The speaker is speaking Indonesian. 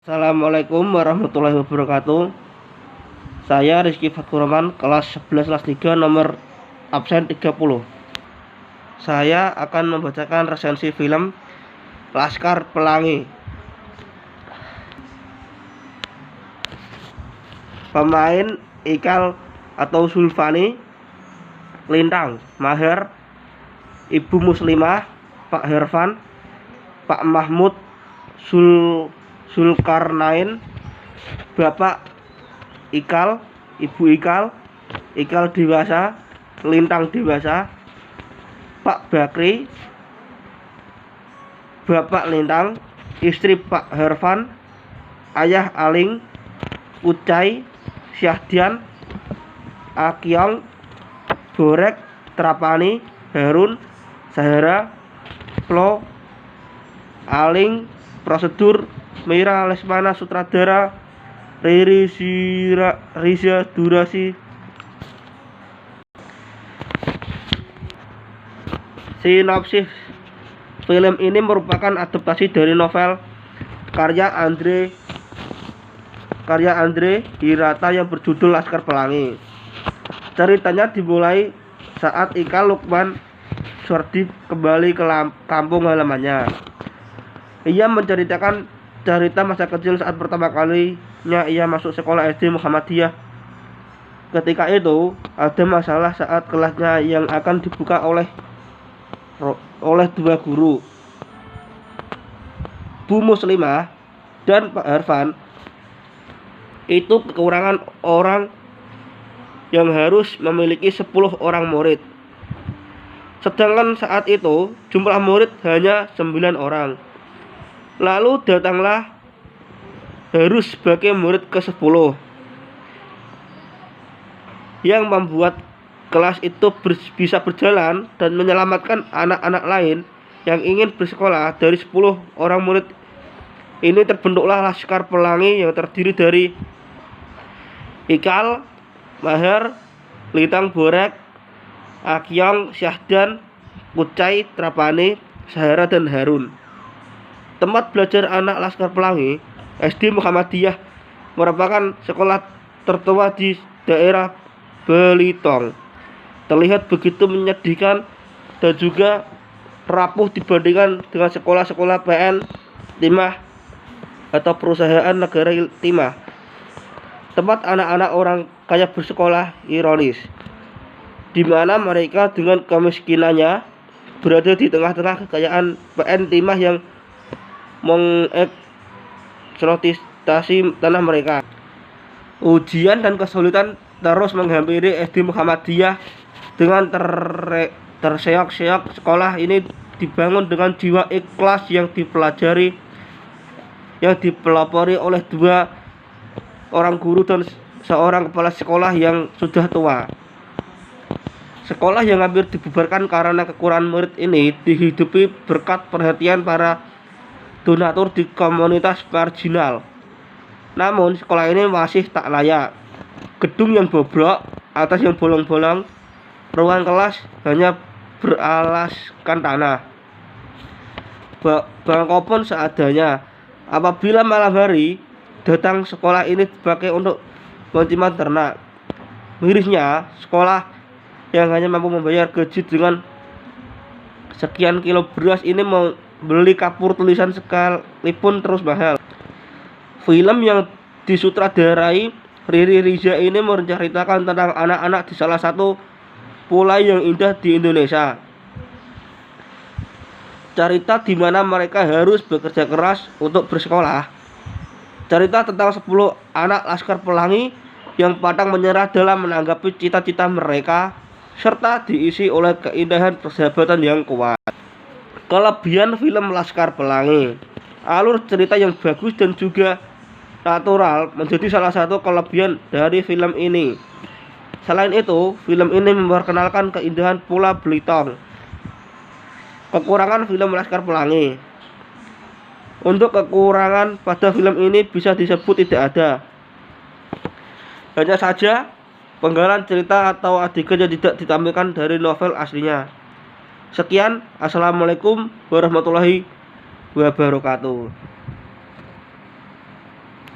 Assalamualaikum warahmatullahi wabarakatuh. Saya Rizky Faturrahman, kelas 11 kelas 3, nomor absen 30. Saya akan membacakan resensi film Laskar Pelangi. Pemain Ikal atau Zulfani, Lintang Maher, Ibu Muslimah Pak Hervan, Pak Mahmud Zulkarnain, Bapak Ikal, Ibu Ikal, Ikal dewasa, Lintang dewasa, Pak Bakri, Bapak Lintang, istri Pak Hervan, Ayah Aling, Ucai, Syahdian, Akyong, Borek, Trapani, Harun, Sahara, Flo, Aling, Prosedur, Mira Lesmana, sutradara Riza Durasi. Sinopsis film ini merupakan adaptasi dari novel karya Andre Hirata yang berjudul Laskar Pelangi. Ceritanya dimulai saat Ikal Lukman Suardi kembali ke kampung halamannya. Ia menceritakan cerita masa kecil saat pertama kalinya ia masuk sekolah SD Muhammadiyah. Ketika itu ada masalah saat kelasnya yang akan dibuka oleh dua guru, Bu Muslimah dan Pak Hervan. Itu kekurangan orang yang harus memiliki 10 orang murid. Sedangkan saat itu jumlah murid hanya 9 orang. Lalu datanglah Harus sebagai murid ke-10 yang membuat kelas itu bisa berjalan dan menyelamatkan anak-anak lain yang ingin bersekolah. Dari 10 orang murid ini terbentuklah Laskar Pelangi yang terdiri dari Ikal, Maher, Lintang, Borek, Akyong, Syahdan, Ucai, Trapani, Sahara, dan Harun. Tempat belajar anak Laskar Pelangi, SD Muhammadiyah, merupakan sekolah tertua di daerah Belitung. Terlihat begitu menyedihkan dan juga rapuh dibandingkan dengan sekolah-sekolah PN Timah atau perusahaan negara Timah. Tempat anak-anak orang kaya bersekolah ironis, di mana mereka dengan kemiskinannya berada di tengah-tengah kekayaan PN Timah yang mengeksploitasi tanah mereka. Ujian dan kesulitan terus menghampiri SD Muhammadiyah. Dengan terseok-seok, sekolah ini dibangun dengan jiwa ikhlas yang dipelopori oleh 2 orang guru dan seorang kepala sekolah yang sudah tua. Sekolah yang hampir dibubarkan karena kekurangan murid ini dihidupi berkat perhatian para donatur di komunitas marginal. Namun sekolah ini masih tak layak. Gedung yang bobrok, atas yang bolong-bolong, ruang kelas hanya beralaskan tanah, bangku pun seadanya. Apabila malam hari datang, sekolah ini dipakai untuk penciuman ternak. Mirisnya, sekolah yang hanya mampu membayar gaji dengan sekian kilo beras ini membeli kapur tulisan sekalipun terus mahal. Film yang disutradarai Riri Riza ini menceritakan tentang anak-anak di salah satu pulau yang indah di Indonesia. Cerita di mana mereka harus bekerja keras untuk bersekolah. Cerita tentang 10 anak Laskar Pelangi yang pantang menyerah dalam menanggapi cita-cita mereka, serta diisi oleh keindahan persahabatan yang kuat. Kelebihan film Laskar Pelangi: alur cerita yang bagus dan juga natural menjadi salah satu kelebihan dari film ini. Selain itu, film ini memperkenalkan keindahan Pulau Belitung. Kekurangan film Laskar Pelangi: untuk kekurangan pada film ini bisa disebut tidak ada. Hanya saja penggalan cerita atau adegan yang tidak ditampilkan dari novel aslinya. Sekian, assalamualaikum warahmatullahi wabarakatuh.